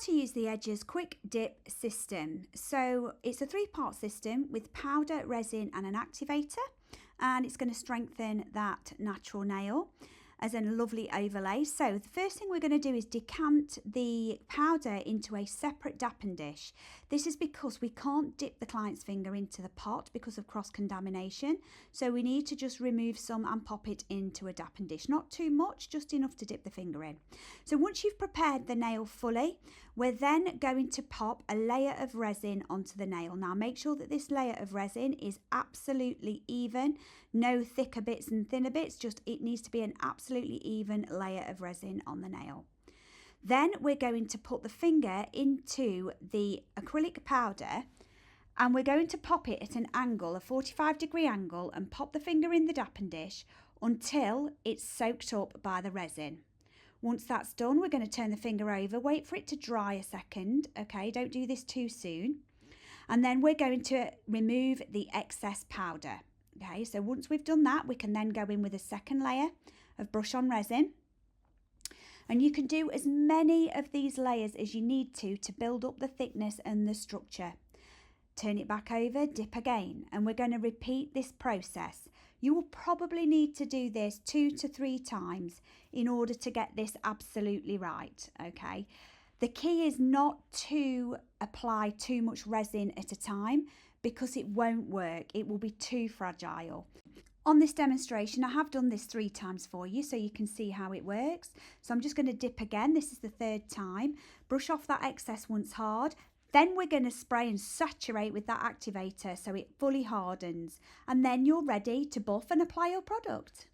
to use the Edges Quick Dip system. So it's a 3-part system with powder, resin and an activator, and it's going to strengthen that natural nail as a lovely overlay. So the first thing we're going to do is decant the powder into a separate dappen dish. This is because we can't dip the client's finger into the pot because of cross-contamination. So we need to just remove some and pop it into a dappen dish. Not too much, just enough to dip the finger in. So once you've prepared the nail fully, we're then going to pop a layer of resin onto the nail. Now make sure that this layer of resin is absolutely even, no thicker bits and thinner bits, just it needs to be an absolutely even layer of resin on the nail. Then we're going to put the finger into the acrylic powder and we're going to pop it at an angle, a 45-degree angle, and pop the finger in the dappen dish until it's soaked up by the resin. Once that's done, we're going to turn the finger over, wait for it to dry a second, okay, don't do this too soon. And then we're going to remove the excess powder, okay. So once we've done that, we can then go in with a second layer of brush on resin. And you can do as many of these layers as you need to build up the thickness and the structure. Turn it back over, dip again, and we're going to repeat this process. You will probably need to do this 2 to 3 times in order to get this absolutely right, okay? The key is not to apply too much resin at a time because it won't work. It will be too fragile. On this demonstration, I have done this 3 times for you so you can see how it works. So I'm just going to dip again. This is the 3rd time. Brush off that excess once hard. Then we're going to spray and saturate with that activator so it fully hardens. And then you're ready to buff and apply your product.